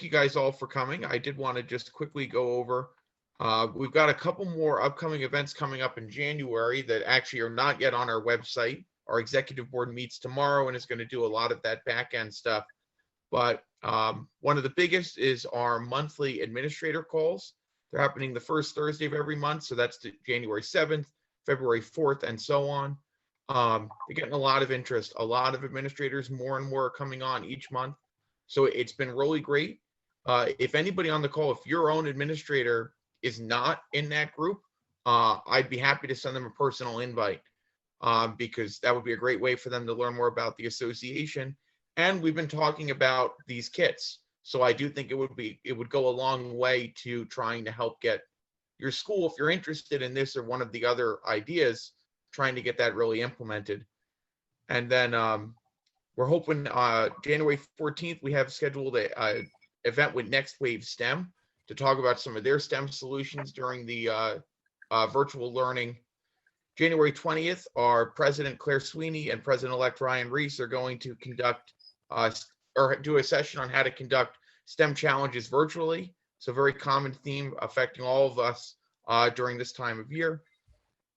you guys all for coming. I did want to just quickly go over. We've got a couple more upcoming events coming up in January that actually are not yet on our website. Our executive board meets tomorrow and is going to do a lot of that back end stuff. But one of the biggest is our monthly administrator calls. They're happening the first Thursday of every month. So that's January 7th, February 4th, and so on. They're getting a lot of interest. A lot of administrators, more and more, are coming on each month. So it's been really great. If anybody on the call, if your own administrator is not in that group, I'd be happy to send them a personal invite because that would be a great way for them to learn more about the association. And we've been talking about these kits. So I do think it would go a long way to trying to help get your school, if you're interested in this or one of the other ideas, trying to get that really implemented. And then we're hoping January 14th, we have scheduled a event with Next Wave STEM to talk about some of their STEM solutions during the virtual learning. January 20th, our President Claire Sweeney and President-elect Ryan Reese are going to conduct or do a session on how to conduct STEM challenges virtually. It's a very common theme affecting all of us during this time of year.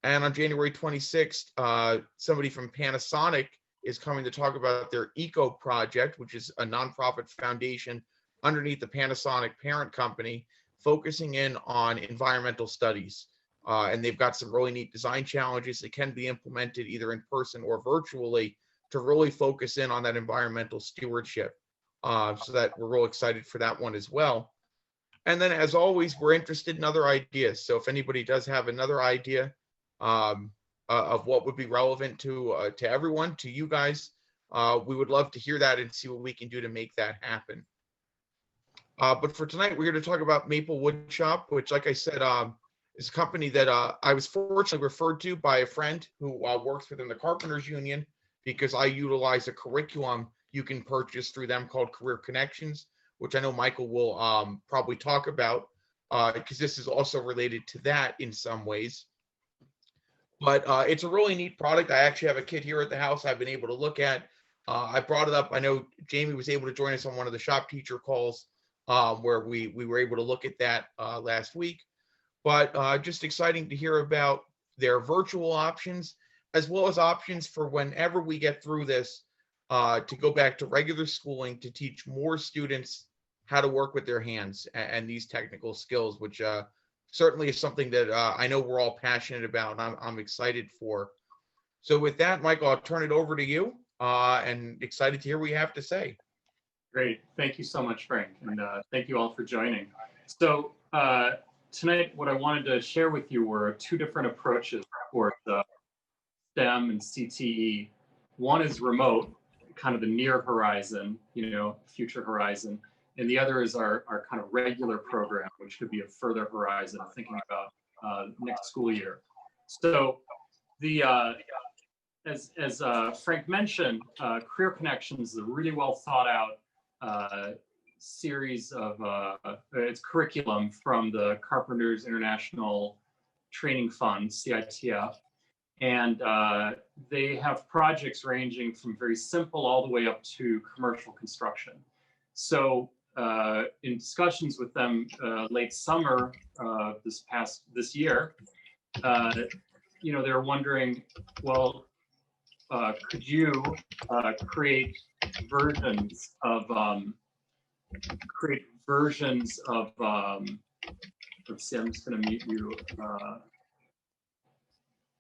And on January 26th, somebody from Panasonic is coming to talk about their ECO project, which is a nonprofit foundation underneath the Panasonic parent company, focusing in on environmental studies. And they've got some really neat design challenges that can be implemented either in person or virtually to really focus in on that environmental stewardship. So that we're real excited for that one as well. And then, as always, we're interested in other ideas. So if anybody does have another idea of what would be relevant to everyone, to you guys, we would love to hear that and see what we can do to make that happen. But for tonight, we're going to talk about Maplewoodshop, which, like I said, is a company that I was fortunately referred to by a friend who works within the Carpenters Union, because I utilize a curriculum you can purchase through them called Career Connections, which I know Michael will probably talk about, because this is also related to that in some ways. But it's a really neat product. I actually have a kit here at the house I've been able to look at. I brought it up. I know Jamie was able to join us on one of the shop teacher calls where we were able to look at that last week. But just exciting to hear about their virtual options, as well as options for whenever we get through this to go back to regular schooling to teach more students how to work with their hands and these technical skills, which certainly is something that I know we're all passionate about and I'm excited for. So with that, Michael, I'll turn it over to you and excited to hear what you have to say. Great. Thank you so much, Frank. And thank you all for joining. So tonight, what I wanted to share with you were two different approaches for the STEM and CTE. One is remote, kind of the near horizon, future horizon. And the other is our kind of regular program, which could be a further horizon, thinking about next school year. So the as Frank mentioned, Career Connections is a really well thought out series of its curriculum from the Carpenters International Training Fund, CITF. And they have projects ranging from very simple all the way up to commercial construction. So in discussions with them late summer this year, they're wondering, well, could you create versions of let's see, I'm just going to mute you.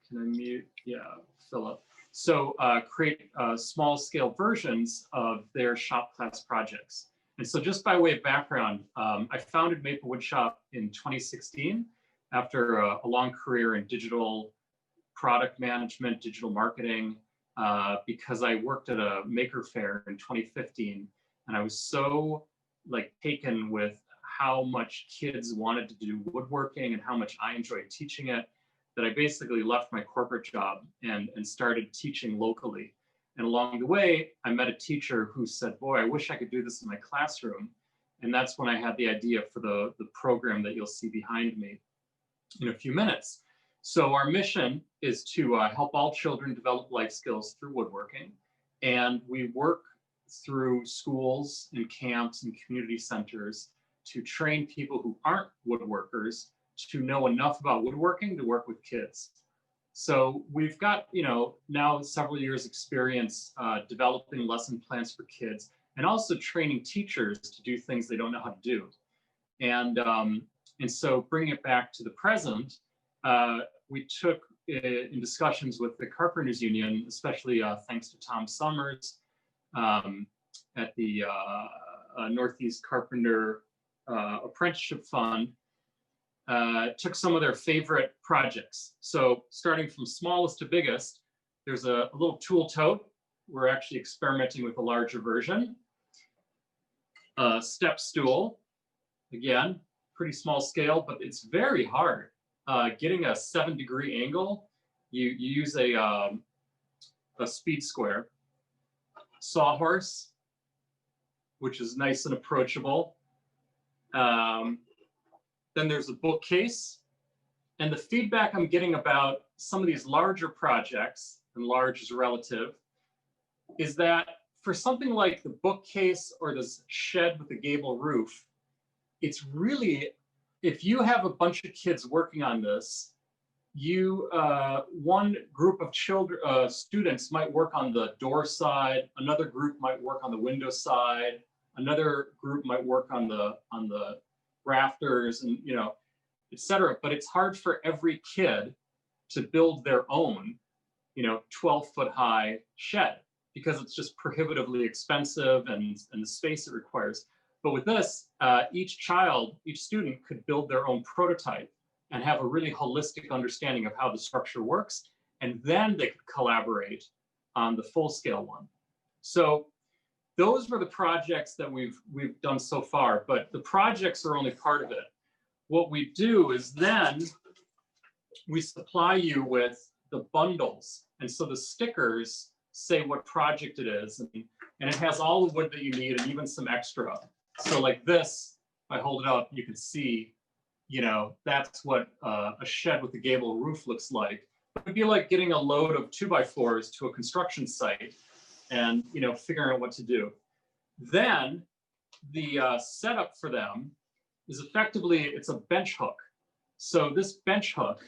Can I mute? Yeah, Philip. So create small scale versions of their shop class projects. And so just by way of background, I founded Maplewoodshop in 2016 after a long career in digital product management, digital marketing, because I worked at a maker fair in 2015. And I was so taken with how much kids wanted to do woodworking and how much I enjoyed teaching it, that I basically left my corporate job and started teaching locally. And along the way, I met a teacher who said, boy, I wish I could do this in my classroom. And that's when I had the idea for the program that you'll see behind me in a few minutes. So our mission is to help all children develop life skills through woodworking. And we work through schools and camps and community centers to train people who aren't woodworkers to know enough about woodworking to work with kids. So we've got, now several years experience developing lesson plans for kids and also training teachers to do things they don't know how to do. And so bringing it back to the present, we took in discussions with the Carpenters Union, especially thanks to Tom Summers at the Northeast Carpenter Apprenticeship Fund, took some of their favorite projects. So starting from smallest to biggest, there's a little tool tote. We're actually experimenting with a larger version. A step stool, again, pretty small scale, but it's very hard. Getting a 7-degree angle, you use a speed square. Sawhorse, which is nice and approachable. Then there's a bookcase. And the feedback I'm getting about some of these larger projects, and large is relative, is that for something like the bookcase or this shed with a gable roof, it's really, if you have a bunch of kids working on this, one group of students might work on the door side, another group might work on the window side, another group might work on the rafters, and et cetera. But it's hard for every kid to build their own 12-foot high shed because it's just prohibitively expensive and the space it requires. But with this, each student could build their own prototype and have a really holistic understanding of how the structure works, and then they could collaborate on the full-scale one. So those were the projects that we've done so far, but the projects are only part of it. What we do is then we supply you with the bundles, and so the stickers say what project it is, and it has all the wood that you need and even some extra. So like this, if I hold it up, you can see, that's what a shed with a gable roof looks like. It'd be like getting a load of 2x4s to a construction site and, figuring out what to do. Then the setup for them is effectively, it's a bench hook. So this bench hook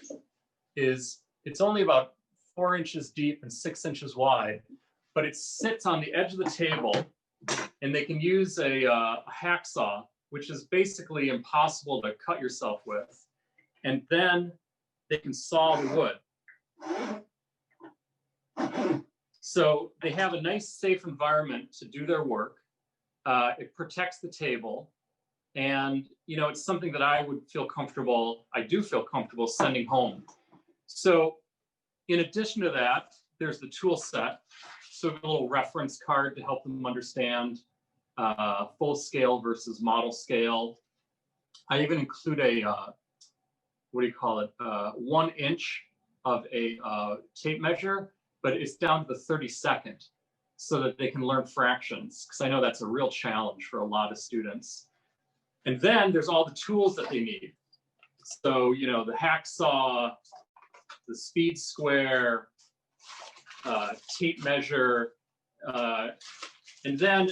it's only about 4 inches deep and 6 inches wide, but it sits on the edge of the table, and they can use a hacksaw, which is basically impossible to cut yourself with. And then they can saw the wood. So they have a nice, safe environment to do their work. It protects the table. And, it's something that I do feel comfortable sending home. So in addition to that, there's the tool set. So a little reference card to help them understand full scale versus model scale. I even include a, 1 inch of a tape measure, but it's down to the 32nd so that they can learn fractions, because I know that's a real challenge for a lot of students. And then there's all the tools that they need. So, the hacksaw, the speed square, tape measure, and then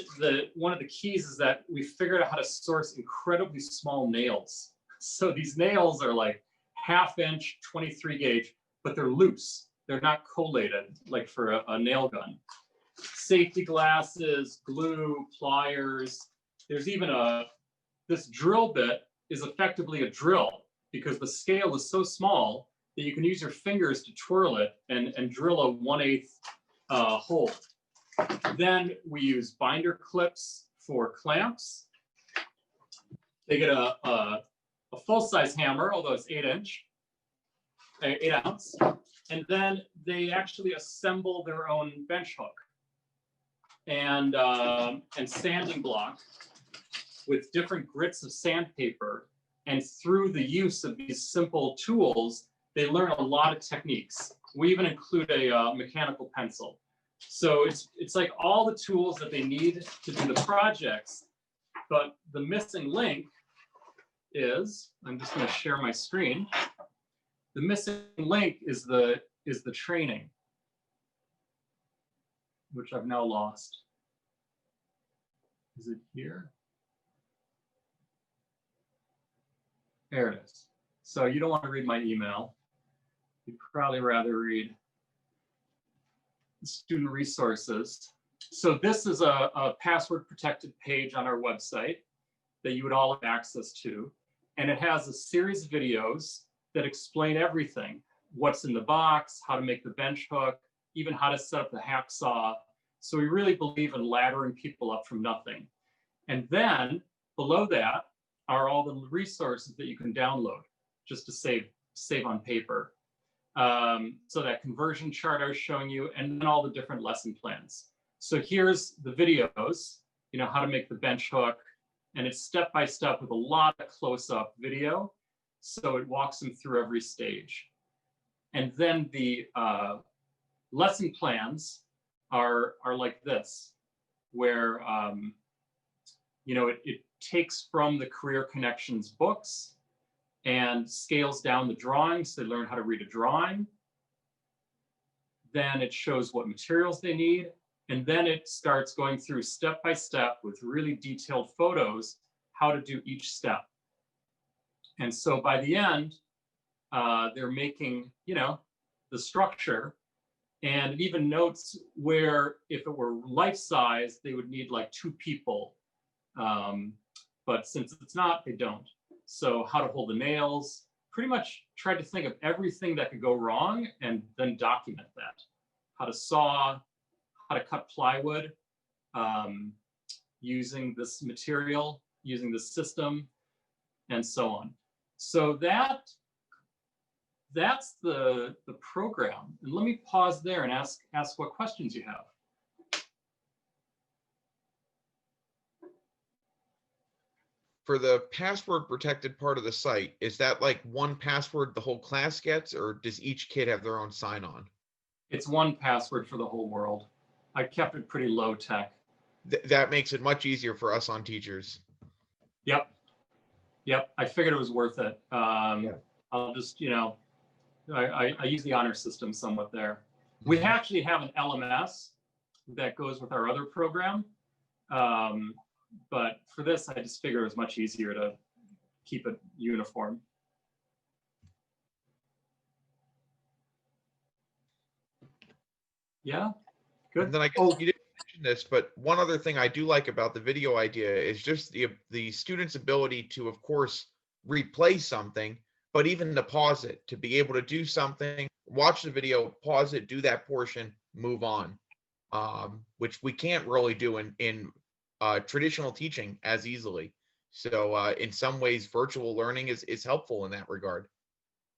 one of the keys is that we figured out how to source incredibly small nails. So these nails are like 1/2 inch, 23 gauge, but they're loose. They're not collated like for a nail gun. Safety glasses, glue, pliers. There's even this drill bit is effectively a drill because the scale is so small that you can use your fingers to twirl it and drill a 1/8 hole. Then we use binder clips for clamps. They get a full-size hammer, although it's 8 ounce. And then they actually assemble their own bench hook and sanding block with different grits of sandpaper. And through the use of these simple tools, they learn a lot of techniques. We even include a mechanical pencil. So it's like all the tools that they need to do the projects, but the missing link is, I'm just going to share my screen. The missing link is the training, which I've now lost. Is it here? There it is. So you don't want to read my email. You'd probably rather read the student resources. So this is a password protected page on our website that you would all have access to. And it has a series of videos that explain everything. What's in the box, how to make the bench hook, even how to set up the hacksaw. So we really believe in laddering people up from nothing. And then below that are all the resources that you can download just to save on paper. So that conversion chart I was showing you, and then all the different lesson plans. So here's the videos, you know, how to make the bench hook, and it's step by step with a lot of close-up video. So it walks them through every stage. And then the lesson plans are like this, where you know, it takes from the Career Connections books and scales down the drawings. So they learn how to read a drawing. Then it shows what materials they need. And then it starts going through step by step with really detailed photos, how to do each step. And so by the end, they're making, you know, the structure, and it even notes where if it were life size, they would need like 2 people. But since it's not, they don't. So how to hold the nails, pretty much tried to think of everything that could go wrong and then document that. How to saw, how to cut plywood using this material, using this system, and so on. So that's the program. And let me pause there and ask what questions you have. For the password protected part of the site, is that like one password the whole class gets, or does each kid have their own sign-on? It's one password for the whole world. I kept it pretty low tech. That makes it much easier for us on teachers. Yep. I figured it was worth it. Yeah. I'll just, you know, I use the honor system somewhat there. We actually have an LMS that goes with our other program. But for this, I just figured it was much easier to keep it uniform. Yeah, good. And then I guess you didn't mention this, but one other thing I do like about the video idea is just the student's ability to, of course, replay something, but even to pause it, to be able to do something, watch the video, pause it, do that portion, move on, which we can't really do in traditional teaching as easily. So in some ways, virtual learning is helpful in that regard.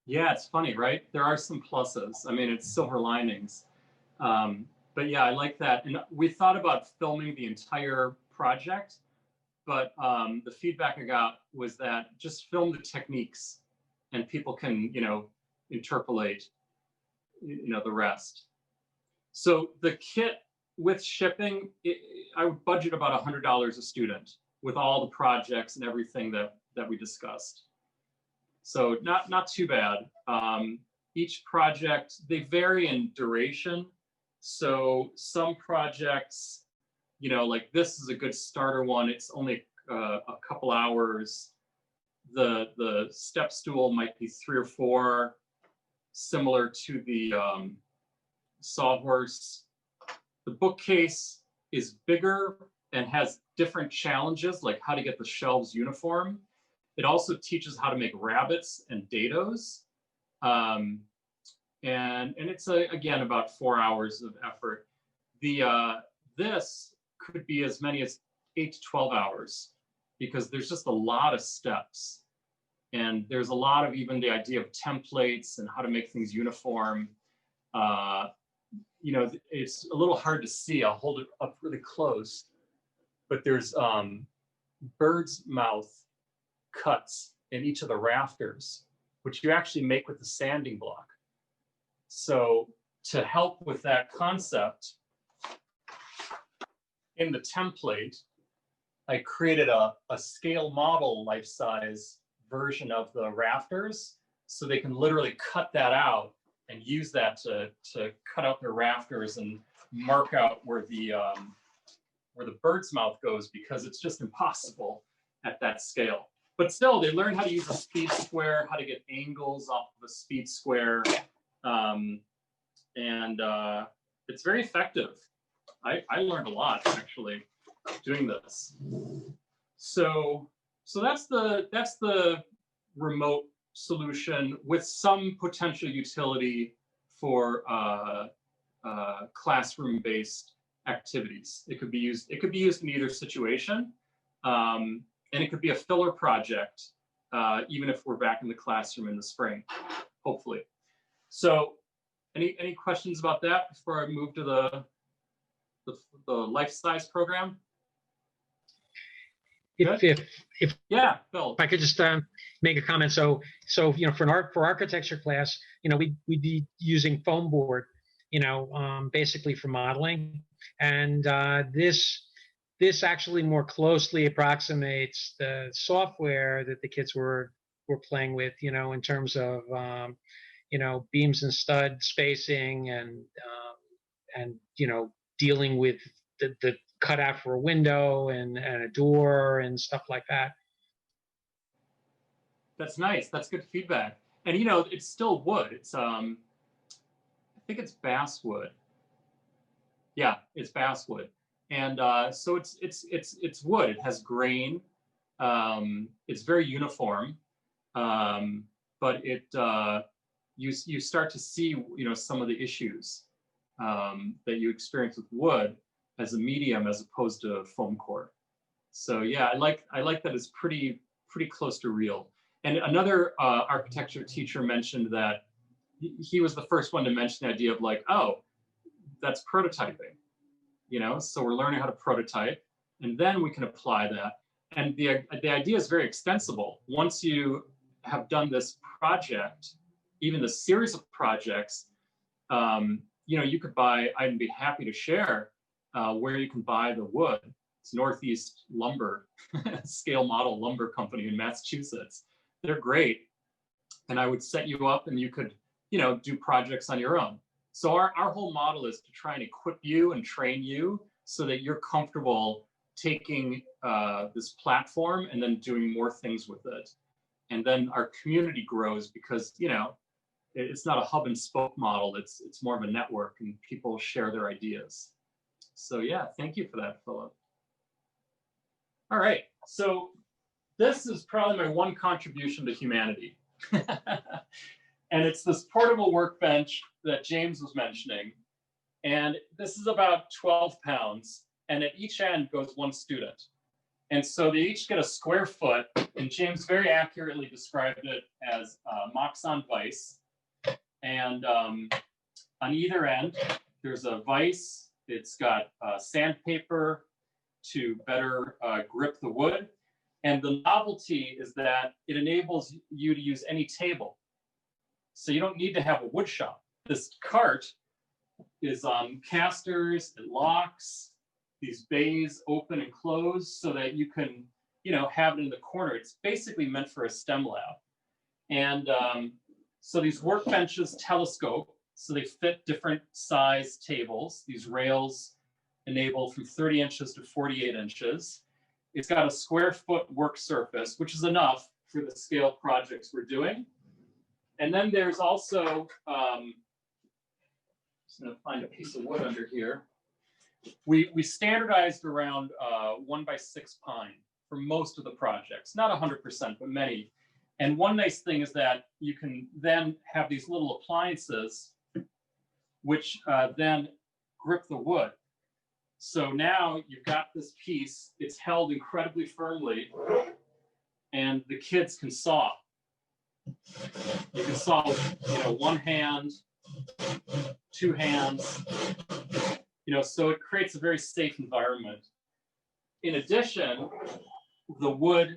Yeah, it's funny, right? There are some pluses. I mean, it's silver linings. But yeah, I like that. And we thought about filming the entire project, but the feedback I got was that just film the techniques and people can, you know, interpolate, you know, the rest. So the kit with shipping, I would budget about $100 a student with all the projects and everything that we discussed. So not too bad. Each project, they vary in duration. So some projects, you know, like this is a good starter one. It's only a couple hours. The step stool might be 3 or 4, similar to the sawhorse. The bookcase is bigger and has different challenges, like how to get the shelves uniform. It also teaches how to make rabbits and dados. And it's again about 4 hours of effort. This could be as many as 8 to 12 hours because there's just a lot of steps, and there's a lot of even the idea of templates and how to make things uniform. You know, it's a little hard to see. I'll hold it up really close, but there's bird's mouth cuts in each of the rafters, which you actually make with the sanding block. So to help with that concept, in the template, I created a scale model life-size version of the rafters, so they can literally cut that out and use that to cut out their rafters and mark out where the where the bird's mouth goes, because it's just impossible at that scale. But still, they learn how to use a speed square, how to get angles off of a speed square. It's very effective. I learned a lot actually doing this. So that's the remote solution with some potential utility for classroom-based activities. It could be used in either situation, and it could be a filler project, even if we're back in the classroom in the spring, hopefully. So, any questions about that before I move to the life size program? If yeah, Phil. I could just make a comment. So you know, for architecture class, you know, we'd be using foam board, you know, basically for modeling, and this actually more closely approximates the software that the kids were playing with, you know, in terms of you know, beams and stud spacing and you know, dealing with the cutout for a window and a door and stuff like that. That's nice. That's good feedback. And you know, it's still wood. It's I think it's basswood. Yeah, it's basswood. And so it's wood. It has grain. It's very uniform. But it you start to see, you know, some of the issues that you experience with wood as a medium as opposed to foam core. So yeah, I like that it's pretty close to real. And another architecture teacher mentioned that he was the first one to mention the idea of like, oh, that's prototyping, you know, so we're learning how to prototype and then we can apply that. And the idea is very extensible. Once you have done this project, even the series of projects, you know, you could buy, I'd be happy to share where you can buy the wood. It's Northeast Lumber, Scale Model Lumber Company in Massachusetts. They're great. And I would set you up and you could, you know, do projects on your own. So our whole model is to try and equip you and train you so that you're comfortable taking this platform and then doing more things with it. And then our community grows because, you know, it's not a hub and spoke model. It's more of a network and people share their ideas. So yeah, thank you for that, Philip. All right, so this is probably my one contribution to humanity. And it's this portable workbench that James was mentioning. And this is about 12 pounds. And at each end goes one student. And so they each get a square foot. And James very accurately described it as Moxon vise. And on either end, there's a vise. It's got sandpaper to better grip the wood. And the novelty is that it enables you to use any table. So you don't need to have a wood shop. This cart is on casters, it locks, these bays open and close so that you can, you know, have it in the corner. It's basically meant for a STEM lab. And so these workbenches telescope, so they fit different size tables. These rails enable from 30 inches to 48 inches. It's got a square foot work surface, which is enough for the scale projects we're doing. And then there's also, just gonna find a piece of wood under here. We standardized around 1x6 pine for most of the projects, not 100%, but many. And one nice thing is that you can then have these little appliances which then grip the wood. So now you've got this piece, it's held incredibly firmly, and the kids can saw. You can saw with, you know, one hand, two hands, you know, so it creates a very safe environment. In addition, the wood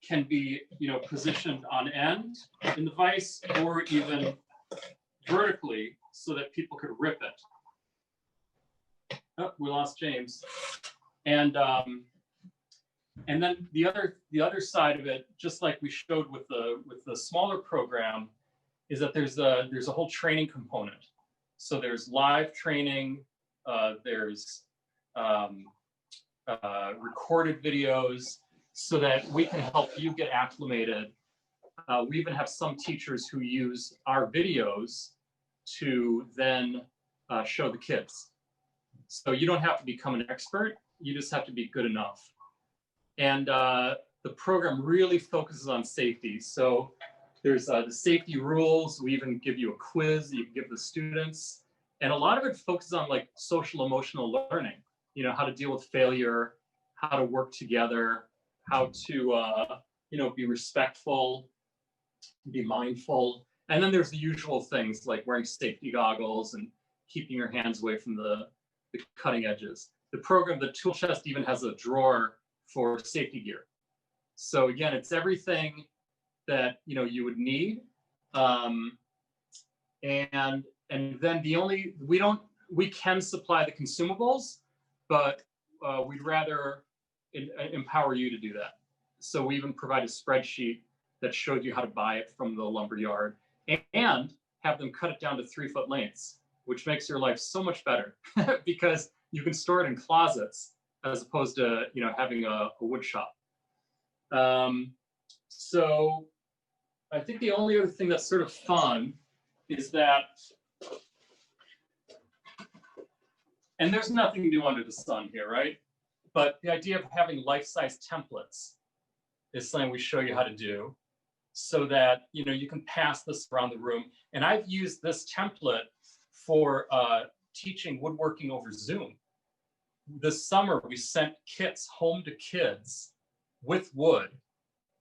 can be, you know, positioned on end in the vise or even vertically so that people could rip it. Oh, we lost James. And then the other side of it, just like we showed with the smaller program, is that there's a whole training component. So there's live training, there's recorded videos, so that we can help you get acclimated. We even have some teachers who use our videos to then show the kids. So you don't have to become an expert, you just have to be good enough. And the program really focuses on safety. So there's the safety rules. We even give you a quiz that you can give the students. And a lot of it focuses on like social emotional learning, you know, how to deal with failure, how to work together, how to, you know, be respectful, be mindful. And then there's the usual things like wearing safety goggles and keeping your hands away from the cutting edges. The program, the tool chest even has a drawer for safety gear. So again, it's everything that, you know, you would need. And then we can supply the consumables, but we'd rather empower you to do that. So we even provide a spreadsheet that showed you how to buy it from the lumber yard and have them cut it down to 3-foot lengths, which makes your life so much better because you can store it in closets as opposed to, you know, having a wood shop. So I think the only other thing that's sort of fun is that, and there's nothing new under the sun here, right? But the idea of having life-size templates is something we show you how to do so that, you know, you can pass this around the room. And I've used this template for teaching woodworking over Zoom. This summer, we sent kits home to kids with wood.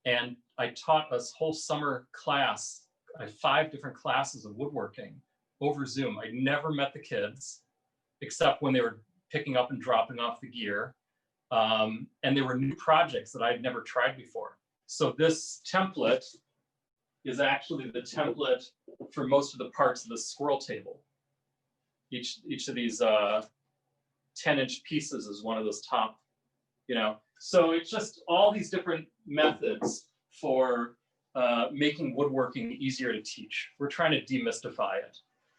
And I taught this whole summer class, 5 different classes of woodworking over Zoom. I never met the kids, except when they were picking up and dropping off the gear. And they were new projects that I'd never tried before. So this template is actually the template for most of the parts of the squirrel table. Each of these 10-inch pieces is one of those top, you know. So it's just all these different methods for making woodworking easier to teach. We're trying to demystify it.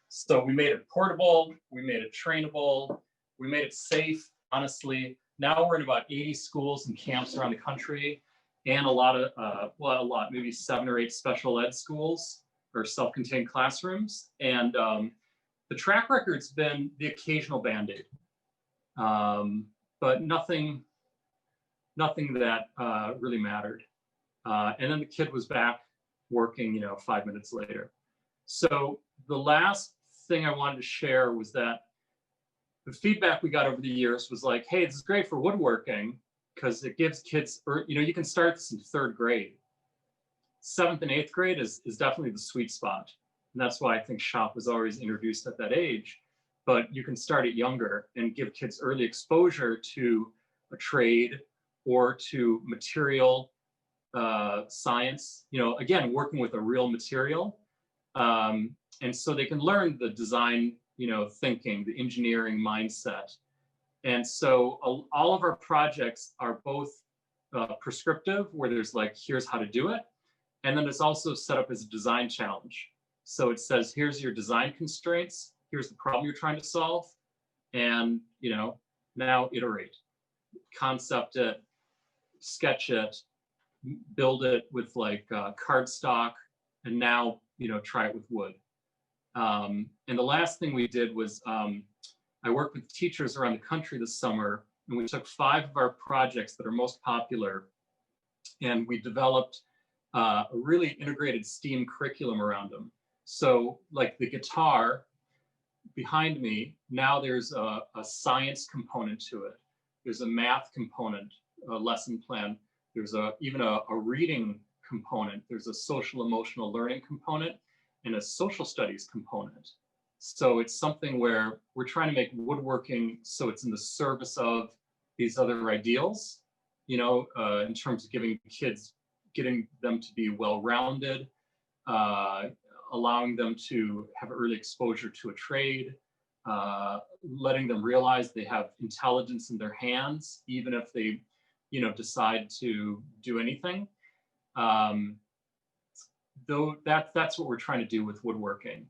So we made it portable, we made it trainable, we made it safe, honestly. Now we're in about 80 schools and camps around the country, and a lot, maybe 7 or 8 special ed schools or self-contained classrooms. And the track record's been the occasional Band-Aid, but nothing that really mattered. And then the kid was back working, you know, 5 minutes later. So the last thing I wanted to share was that the feedback we got over the years was like, hey, this is great for woodworking because it gives kids, you know, you can start this in 3rd grade. 7th and 8th grade is definitely the sweet spot. And that's why I think shop was always introduced at that age. But you can start it younger and give kids early exposure to a trade or to material science, you know, again, working with a real material. And so they can learn the design, you know, thinking, the engineering mindset. And so all of our projects are both prescriptive, where there's like, here's how to do it. And then it's also set up as a design challenge. So it says, here's your design constraints. Here's the problem you're trying to solve. And, you know, now iterate, concept it, sketch it, build it with like cardstock, and now, you know, try it with wood. And the last thing we did was I worked with teachers around the country this summer, and we took 5 of our projects that are most popular, and we developed a really integrated STEAM curriculum around them. So like the guitar behind me, now there's a science component to it. There's a math component, a lesson plan. There's even a reading component. There's a social emotional learning component and a social studies component. So it's something where we're trying to make woodworking so it's in the service of these other ideals, you know, in terms of getting them to be well-rounded, allowing them to have early exposure to a trade, letting them realize they have intelligence in their hands, even if they, you know, decide to do anything. Though that's what we're trying to do with woodworking.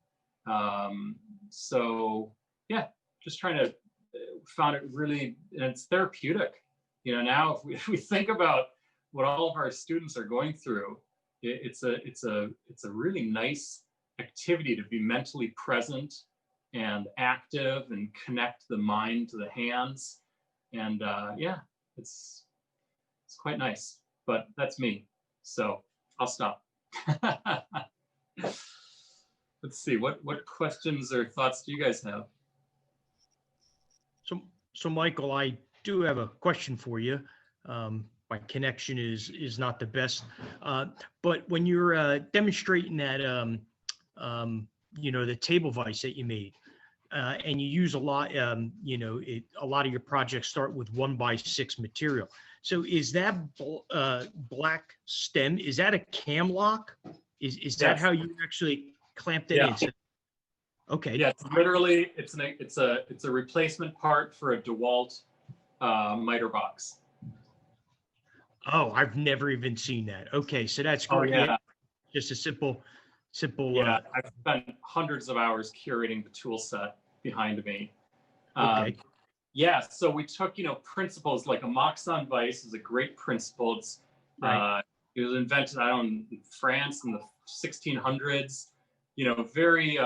So yeah, just trying to found it really, and it's therapeutic. You know, now if we think about what all of our students are going through, it's a really nice activity to be mentally present and active and connect the mind to the hands. And yeah, it's quite nice, but that's me. So I'll stop. Let's see, what questions or thoughts do you guys have? So Michael, I do have a question for you. My connection is not the best, but when you're demonstrating that, the table vise that you made, and you use a lot, a lot of your projects start with 1x6 material. So is that black stem? Is that a cam lock? Is that how you actually clamp that in? So, okay. Yeah, it's literally it's a replacement part for a DeWalt miter box. Oh, I've never even seen that. Okay, so that's great. Oh, yeah. Just a simple. Yeah, I've spent hundreds of hours curating the tool set behind me. Okay. Yeah, so we took, principles like a Moxon vise is a great principle. It's Right. it was invented, in France in the 1600s. Very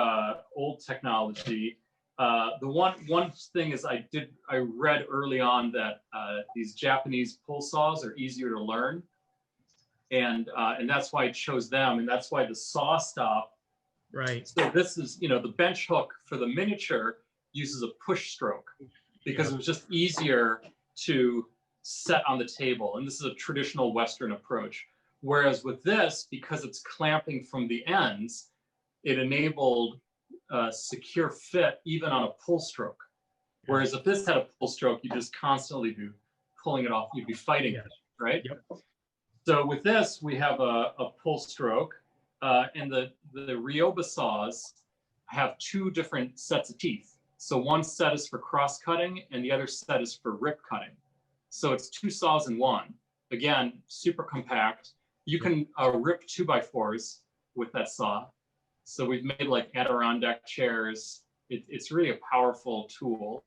old technology. The one thing is I read early on that these Japanese pull saws are easier to learn, and that's why I chose them, and that's why the saw stop. Right. So this is, the bench hook for the miniature uses a push stroke because it was just easier to set on the table, and this is a traditional Western approach. Whereas with this, because it's clamping from the ends, it enabled secure fit even on a pull stroke. Whereas if this had a pull stroke, you just constantly be pulling it off. You'd be fighting it, right? Yep. So with this, we have a pull stroke, and the Ryoba saws have two different sets of teeth. So one set is for cross cutting, and the other set is for rip cutting. So it's two saws in one. Again, super compact. You can rip 2x4s with that saw. So we've made like Adirondack chairs. It's really a powerful tool.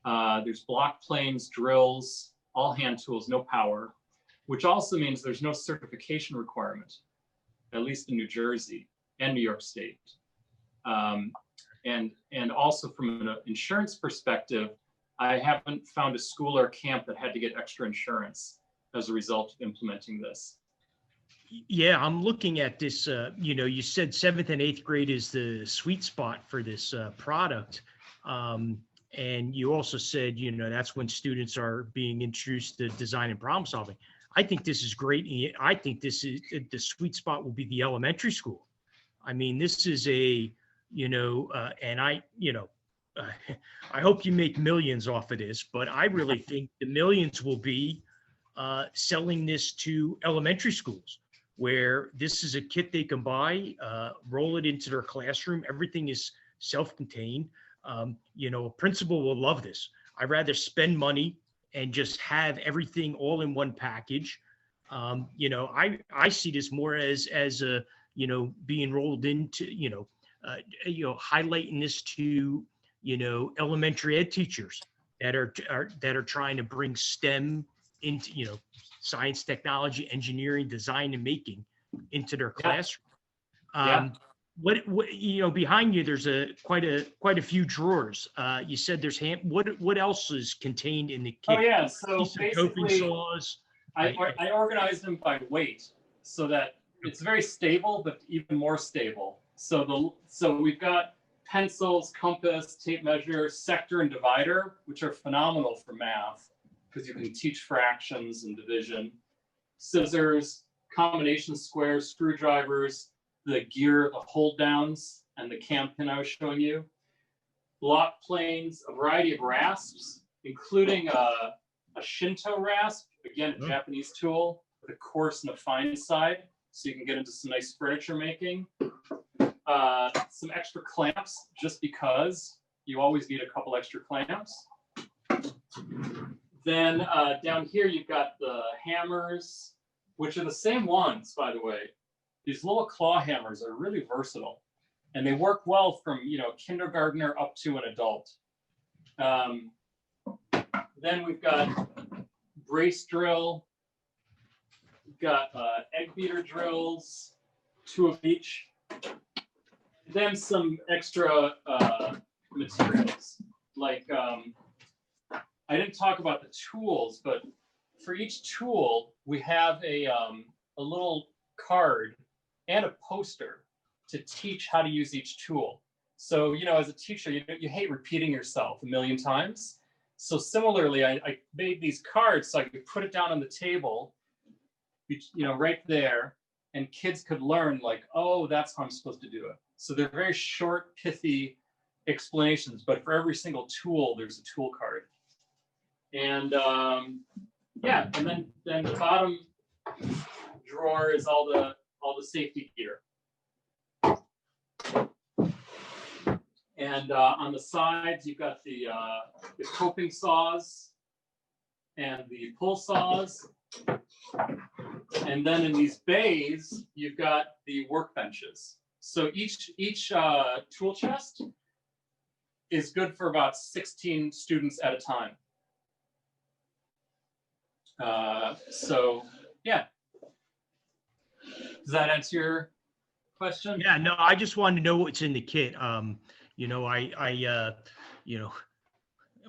There's block planes, drills, all hand tools, no power, which also means there's no certification requirement, at least in New Jersey and New York State. And also from an insurance perspective, I haven't found a school or camp that had to get extra insurance as a result of implementing this. Yeah, I'm looking at this. You said 7th and 8th grade is the sweet spot for this product. And you also said, that's when students are being introduced to design and problem solving. I think this is great. I think this is the sweet spot will be the elementary school. I mean, this is and I hope you make millions off of this, but I really think the millions will be selling this to elementary schools, where this is a kit they can buy, roll it into their classroom. Everything is self-contained. A principal will love this. I'd rather spend money and just have everything all in one package. I see this more as a, being rolled into, highlighting this to, elementary ed teachers that are trying to bring STEM into, science, technology, engineering, design, and making into their classroom. What behind you, there's quite a few drawers. You said there's what else is contained in the kit? Oh yeah, so basically saws. I organized them by weight so that it's very stable, but even more stable. So we've got pencils, compass, tape measure, sector, and divider, which are phenomenal for math because you can teach fractions and division. Scissors, combination squares, screwdrivers, the gear, the hold downs, and the cam pin I was showing you. Block planes, a variety of rasps, including a Shinto rasp, again, a Japanese tool with a coarse and a fine side, so you can get into some nice furniture making. Some extra clamps, just because you always need a couple extra clamps. Then down here, you've got the hammers, which are the same ones, by the way. These little claw hammers are really versatile, and they work well from kindergartner up to an adult. Then we've got brace drill, got egg beater drills, 2 of each, then some extra materials. Like, I didn't talk about the tools, but for each tool, we have a little card and a poster to teach how to use each tool. So, you know, as a teacher, you hate repeating yourself a million times. So similarly, I made these cards so I could put it down on the table, you know, right there, and kids could learn like, oh, that's how I'm supposed to do it. So they're very short, pithy explanations, but for every single tool, there's a tool card. And yeah, and then the bottom drawer is all the safety gear. And on the sides, you've got the coping saws and the pull saws. And then in these bays, you've got the workbenches. So each tool chest is good for about 16 students at a time. So yeah. Does that answer your question? Yeah, no, I just wanted to know what's in the kit. You know, you know,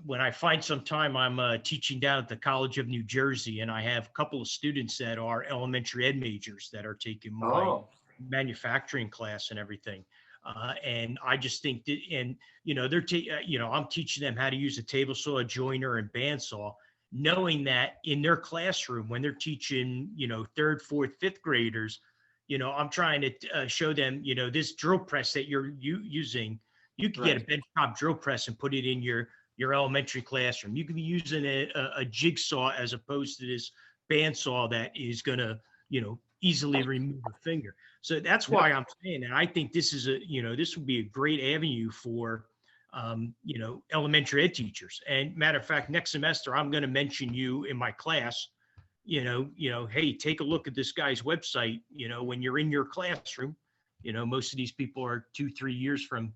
when I find some time, I'm teaching down at the College of New Jersey, and I have a couple of students that are elementary ed majors that are taking my manufacturing class and everything. And I just think that, and, you know, you know, I'm teaching them how to use a table saw, a joiner, and bandsaw, knowing that in their classroom, when they're teaching, you know, 3rd, 4th, 5th graders, you know, I'm trying to show them, you know, this drill press that you're using, you can get a benchtop drill press and put it in your elementary classroom. You can be using a jigsaw as opposed to this bandsaw that is going to, you know, easily remove a finger. So that's why I'm saying that I think this is you know, this would be a great avenue for, you know, elementary ed teachers. And matter of fact, next semester, I'm going to mention you in my class, you know, hey, take a look at this guy's website. You know, when you're in your classroom, you know, most of these people are 2-3 years from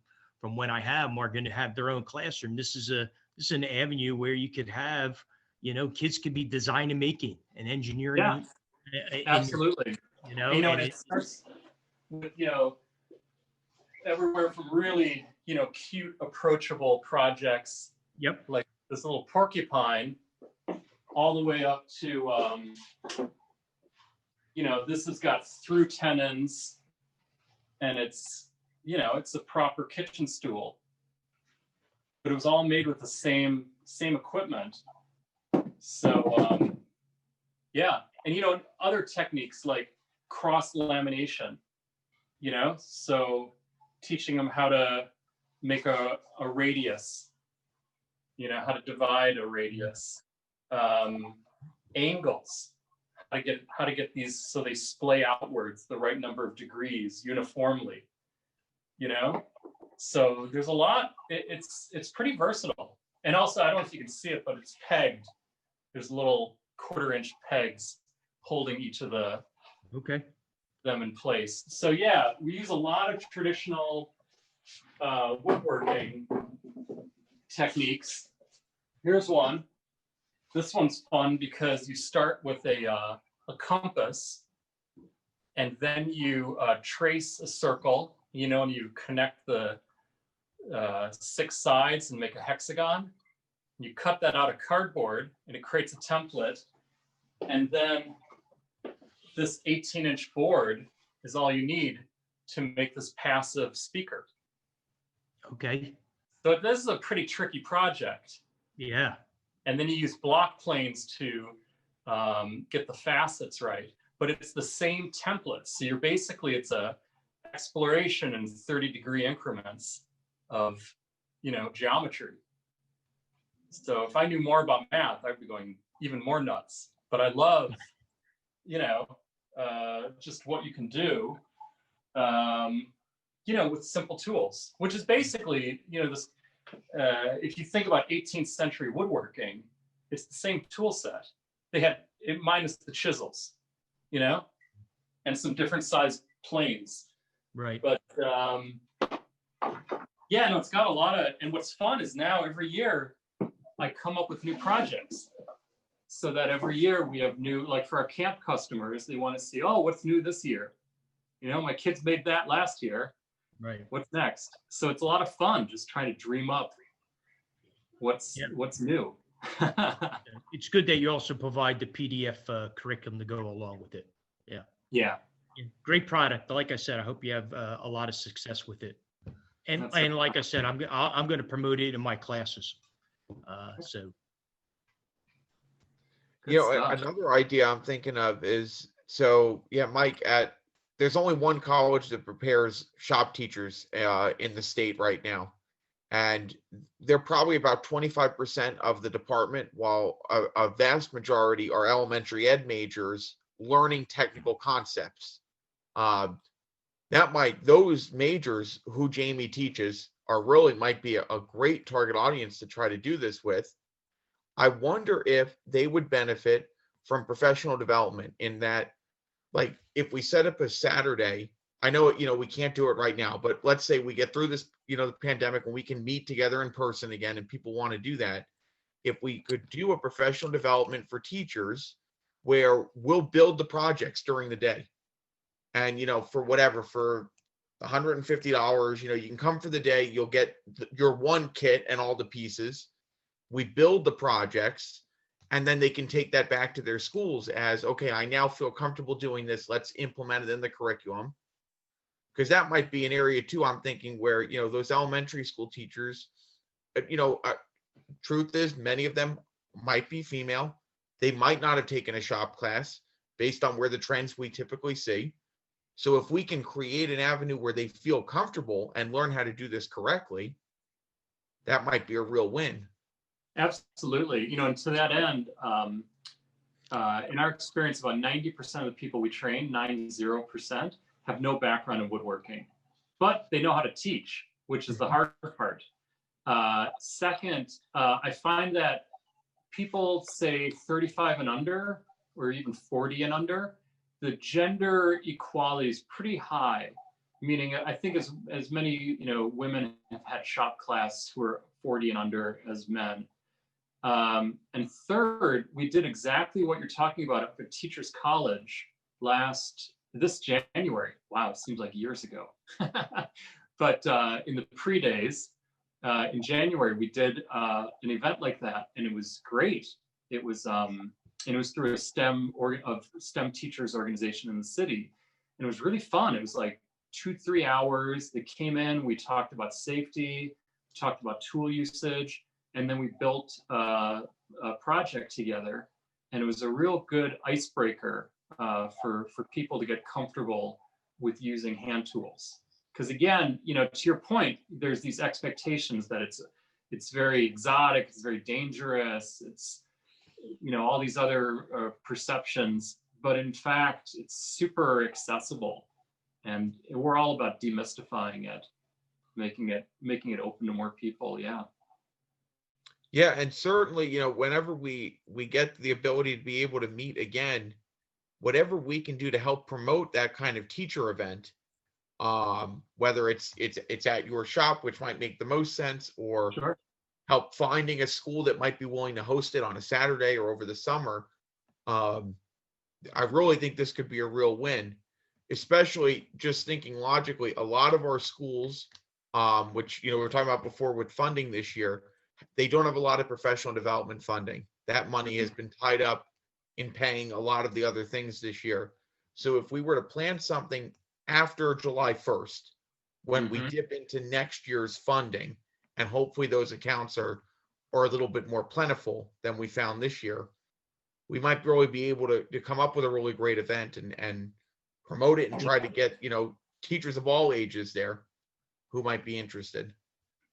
when I have them are going to have their own classroom. This is an avenue where you could have, you know, kids could be design and making and engineering. Yeah, absolutely. You know, and it starts with, you know, everywhere from really, you know, cute, approachable projects. Yep. Like this little porcupine, all the way up to, you know, this has got through tenons, and it's, you know, it's a proper kitchen stool, but it was all made with the same equipment. So yeah, and you know, other techniques like cross lamination, you know, so teaching them how to make a radius, you know, how to divide a radius, angles, how to get these so they splay outwards the right number of degrees uniformly, you know. So there's a lot. It's pretty versatile. And also, I don't know if you can see it, but it's pegged. There's little 1/4-inch pegs holding each of them in place. So yeah, we use a lot of traditional woodworking techniques. Here's one. This one's fun because you start with a compass, and then you trace a circle, you know, and you connect the 6 sides and make a hexagon. You cut that out of cardboard, and it creates a template. And then this 18-inch board is all you need to make this passive speaker. Okay. So this is a pretty tricky project. Yeah. And then you use block planes to get the facets right. But it's the same template. So you're basically, it's a exploration in 30-degree increments of, you know, geometry. So if I knew more about math, I'd be going even more nuts. But I love, you know, just what you can do, you know, with simple tools, which is basically, you know, this, if you think about 18th century woodworking, it's the same tool set. They had it minus the chisels, you know, and some different size planes. Right. But yeah, no, it's got a lot of, and what's fun is now every year I come up with new projects. so that every year we have new, like for our camp customers, they want to see, oh, what's new this year? You know, my kids made that last year. Right. What's next? So it's a lot of fun just trying to dream up what's new. It's good that you also provide the PDF curriculum to go along with it. Yeah. Yeah. Great product. Like I said, I hope you have a lot of success with it. And That's right. like I said, I'm going to promote it in my classes. So Good You know, stuff. another idea I'm thinking of is, so yeah, Mike, there's only one college that prepares shop teachers in the state right now. And they're probably about 25% of the department, while a vast majority are elementary ed majors learning technical concepts. Those majors who Jamie teaches might be a great target audience to try to do this with. I wonder if they would benefit from professional development in that, like, if we set up a Saturday, I know, we can't do it right now, but let's say we get through this, the pandemic, and we can meet together in person again, and people want to do that. If we could do a professional development for teachers where we'll build the projects during the day, and, for $150, you can come for the day, you'll get your one kit and all the pieces. We build the projects, and then they can take that back to their schools as, okay, I now feel comfortable doing this. Let's implement it in the curriculum. Because that might be an area too, I'm thinking, where, those elementary school teachers, truth is, many of them might be female. They might not have taken a shop class based on where the trends we typically see. So if we can create an avenue where they feel comfortable and learn how to do this correctly, that might be a real win. Absolutely. And to that end, in our experience, about 90% of the people we train, 90%, have no background in woodworking, but they know how to teach, which is the hard part. Second, I find that people say 35 and under, or even 40 and under, the gender equality is pretty high, meaning I think as many, women have had shop class who are 40 and under as men. And third, we did exactly what you're talking about up at Teachers College this January. Wow, it seems like years ago. But in the pre-days, in January, we did an event like that, and it was great. It was through a STEM teachers organization in the city, and it was really fun. It was like 2-3 hours. They came in, we talked about safety, talked about tool usage, and then we built a project together, and it was a real good icebreaker for people to get comfortable with using hand tools. Because again, to your point, there's these expectations that it's very exotic, it's very dangerous, it's all these other perceptions, but in fact, it's super accessible, and we're all about demystifying it, making it open to more people. Yeah, and certainly, whenever we get the ability to be able to meet again, whatever we can do to help promote that kind of teacher event, whether it's at your shop, which might make the most sense, or Sure. help finding a school that might be willing to host it on a Saturday or over the summer. I really think this could be a real win, especially just thinking logically. A lot of our schools, which we were talking about before with funding this year, they don't have a lot of professional development funding. That money has been tied up in paying a lot of the other things this year. So if we were to plan something after July 1st, when we dip into next year's funding, and hopefully those accounts are a little bit more plentiful than we found this year, we might really be able to come up with a really great event and promote it and try to get, teachers of all ages there who might be interested.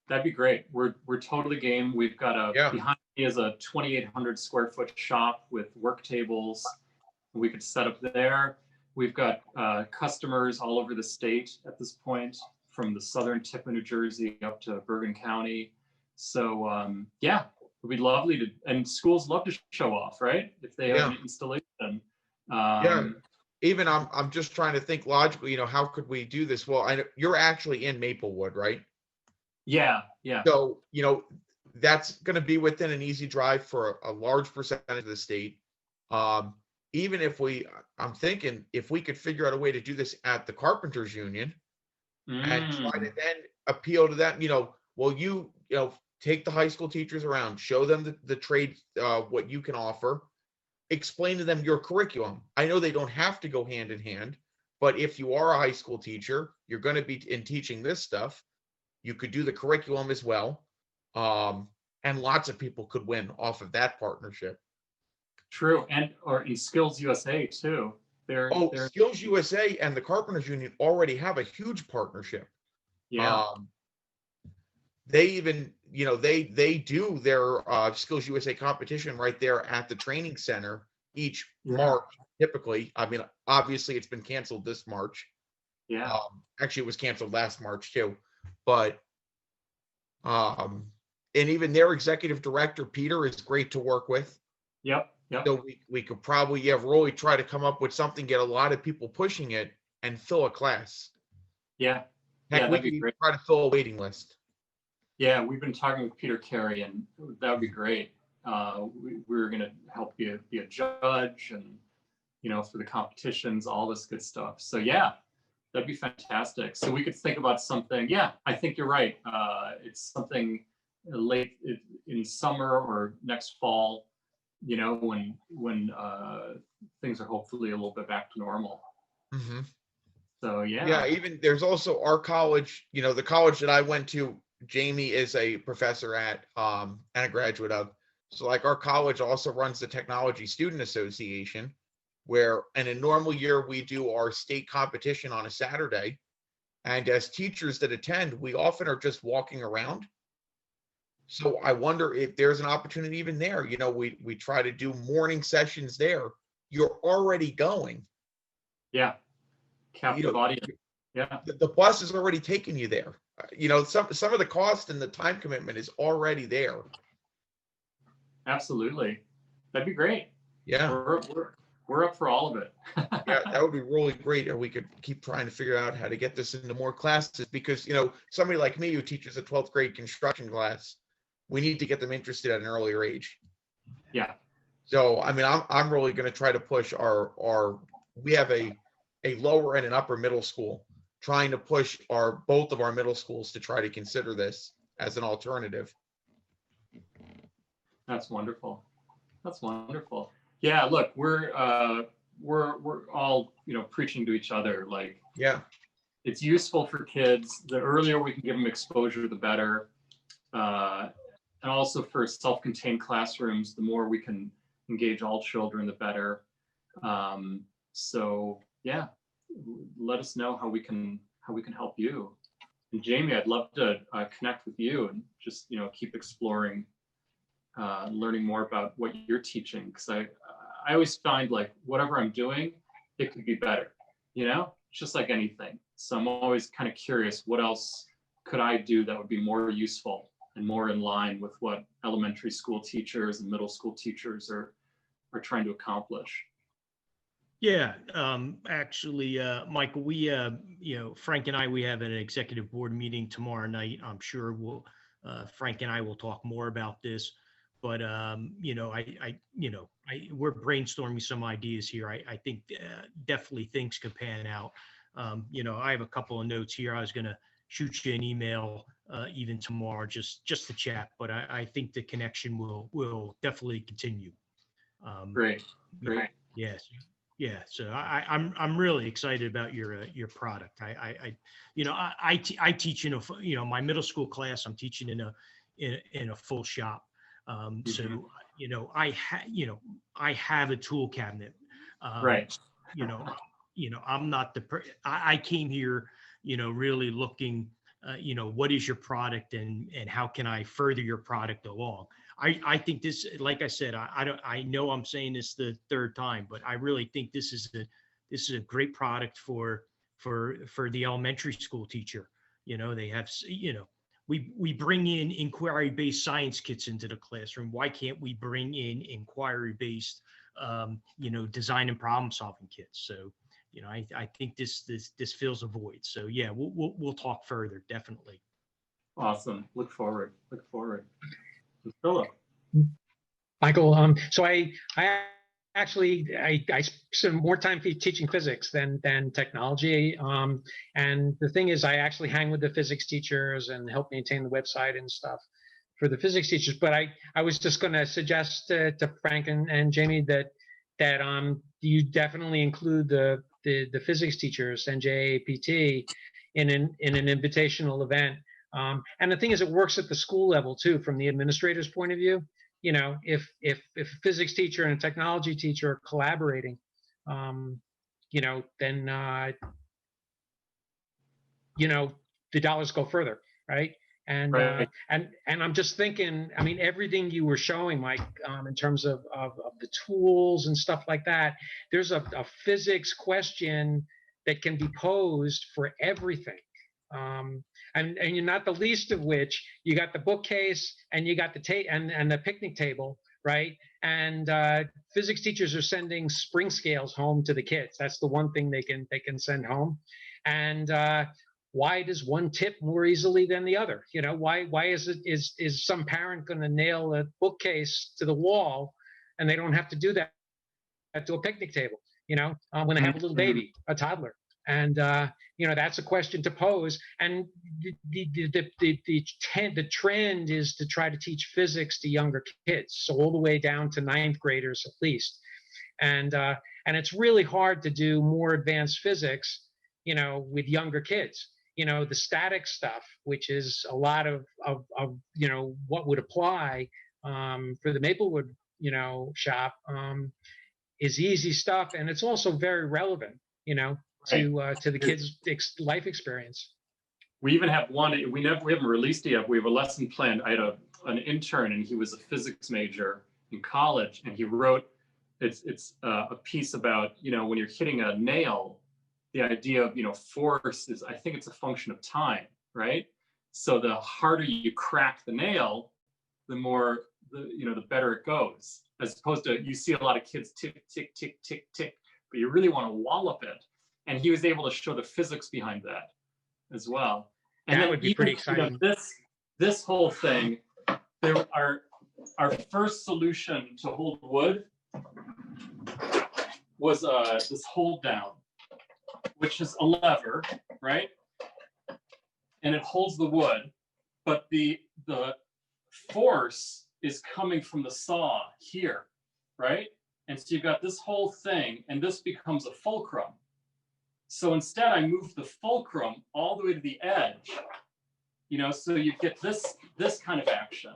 That'd be great. We're totally game. We've got behind me is a 2,800 square foot shop with work tables. We could set up there. We've got customers all over the state at this point, from the southern tip of New Jersey up to Bergen County. So it'd be lovely to, and schools love to show off, right? If they have an installation. Even I'm just trying to think logically, how could we do this? Well, I know you're actually in Maplewood, right? Yeah. So, that's going to be within an easy drive for a large percentage of the state. Even if I'm thinking if we could figure out a way to do this at the Carpenters Union and try to then appeal to them, well, take the high school teachers around, show them the trade, what you can offer, explain to them your curriculum. I know they don't have to go hand in hand, but if you are a high school teacher, you're going to be in teaching this stuff. You could do the curriculum as well. And lots of people could win off of that partnership. True. Or in Skills USA too. They're Skills USA and the Carpenters Union already have a huge partnership. Yeah. They even, they do their Skills USA competition right there at the training center each March, typically. I mean, obviously it's been canceled this March. Yeah. Actually, it was canceled last March too. But, and even their executive director, Peter, is great to work with. Yep. So we could probably, really try to come up with something, get a lot of people pushing it and fill a class. Yeah. Heck, we could even try to fill a waiting list. Yeah, we've been talking with Peter Carey, and that would be great. We're going to help you be a judge and, for the competitions, all this good stuff. So yeah, that'd be fantastic. So we could think about something. Yeah, I think you're right. It's something late in summer or next fall, when things are hopefully a little bit back to normal. Mm-hmm. So yeah. Yeah, even there's also our college, the college that I went to, Jamie is a professor at and a graduate of. So like our college also runs the Technology Student Association, where in a normal year we do our state competition on a Saturday. And as teachers that attend, we often are just walking around. So I wonder if there's an opportunity even there. We try to do morning sessions there. You're already going. Yeah. Captive audience. Yeah. The bus is already taking you there. Some of the cost and the time commitment is already there. Absolutely. That'd be great. Yeah. We're up for all of it. Yeah, that would be really great. And we could keep trying to figure out how to get this into more classes because, somebody like me who teaches a 12th grade construction class, we need to get them interested at an earlier age. Yeah. So, I mean, I'm really going to try to push we have a lower and an upper middle school, trying to push both of our middle schools to try to consider this as an alternative. That's wonderful. That's wonderful. Yeah, look, we're all, preaching to each other. Like, yeah, it's useful for kids. The earlier we can give them exposure, the better. And also for self-contained classrooms, the more we can engage all children, the better. So yeah, let us know how we can help you. And Jamie, I'd love to connect with you and just keep exploring, learning more about what you're teaching, because I always find like whatever I'm doing, it could be better. It's just like anything. So I'm always kind of curious, what else could I do that would be more useful and more in line with what elementary school teachers and middle school teachers are trying to accomplish. Yeah, actually, Michael, we, Frank and I, we have an executive board meeting tomorrow night. I'm sure Frank and I will talk more about this, but, we're brainstorming some ideas here. I think definitely things could pan out. I have a couple of notes here. I was going to shoot you an email even tomorrow, just to chat, but I think the connection will definitely continue. Great. Yes. Yeah, so I'm really excited about your product. I teach in my middle school class. I'm teaching in a full shop. So I have a tool cabinet. Right. I'm not I came here really looking what is your product and how can I further your product along. I think this, like I said, I know I'm saying this the third time, but I really think this is a great product for the elementary school teacher. They have, we bring in inquiry-based science kits into the classroom. Why can't we bring in inquiry-based, design and problem-solving kits? So, I think this fills a void. So yeah, we'll talk further, definitely. Awesome. Look forward. Philip. Michael, so I actually I spend more time teaching physics than technology. And the thing is, I actually hang with the physics teachers and help maintain the website and stuff for the physics teachers. But I was just going to suggest to Frank and Jamie that you definitely include the physics teachers, NJTEEA, in an invitational event. And the thing is, it works at the school level too, from the administrator's point of view. You know, if a physics teacher and a technology teacher are collaborating, you know, then you know, the dollars go further, right? And Right. and I'm just thinking, I mean, everything you were showing, Mike, in terms of the tools and stuff like that, there's a physics question that can be posed for everything. And you're not the least of which, you got the bookcase and you got the and the picnic table, right? And physics teachers are sending spring scales home to the kids. That's the one thing they can send home. And why does one tip more easily than the other? You know, why is some parent going to nail a bookcase to the wall and they don't have to do that to a picnic table? You know, when they have a little baby, a toddler. And you know, that's a question to pose. And the trend is to try to teach physics to younger kids, so all the way down to 9th graders at least. And it's really hard to do more advanced physics, you know, with younger kids. You know, the static stuff, which is a lot of you know, what would apply for the Maplewood, you know, shop, is easy stuff, and it's also very relevant, you know, to the kids' life experience. We even have one. We haven't released it yet. We have a lesson planned. I had an intern, and he was a physics major in college, and he wrote it's a piece about, you know, when you're hitting a nail, the idea of, you know, force is, I think it's a function of time, right? So the harder you crack the nail, the more the better it goes. As opposed to, you see a lot of kids tick tick tick tick tick, but you really want to wallop it. And he was able to show the physics behind that as well. And that then would be pretty exciting. You know, this whole thing, our first solution to hold wood was this hold down, which is a lever, right? And it holds the wood, but the force is coming from the saw here, right? And so you've got this whole thing, and this becomes a fulcrum. So instead, I moved the fulcrum all the way to the edge, you know, so you get this kind of action.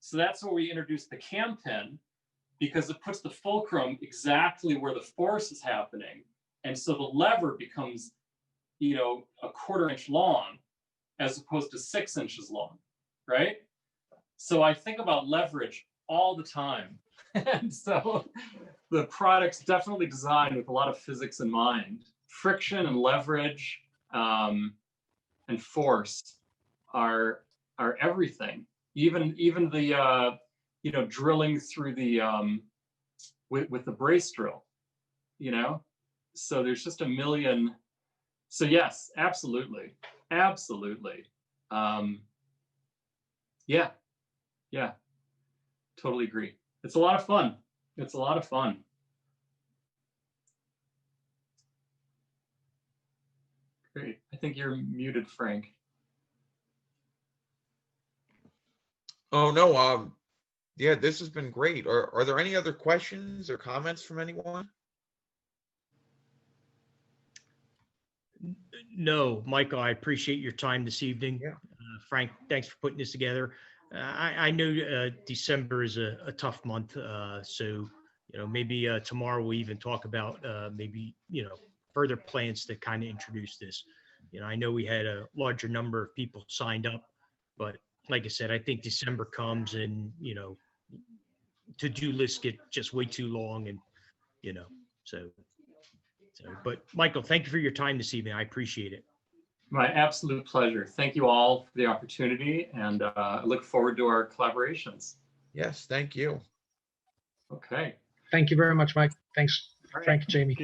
So that's where we introduced the cam pin, because it puts the fulcrum exactly where the force is happening. And so the lever becomes, you know, a 1/4 inch long as opposed to 6 inches long, right? So I think about leverage all the time. And so the product's definitely designed with a lot of physics in mind. Friction and leverage and force are everything. Even the you know, drilling through the with the brace drill, you know. So there's just a million. So yes, absolutely, absolutely. Yeah, totally agree. It's a lot of fun. It's a lot of fun. Great. I think you're muted, Frank. Oh no, yeah, this has been great. Are there any other questions or comments from anyone? No, Michael, I appreciate your time this evening. Yeah. Frank, thanks for putting this together. I know December is a tough month, so maybe tomorrow we'll even talk about maybe further plans to kind of introduce this. I know we had a larger number of people signed up, but like I said, I think December comes and to-do lists get just way too long, and so. But Michael, thank you for your time this evening. I appreciate it. My absolute pleasure. Thank you all for the opportunity, and I look forward to our collaborations. Yes, thank you. Okay. Thank you very much, Mike. Thanks, Frank, Jamie.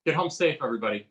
Get home safe, everybody.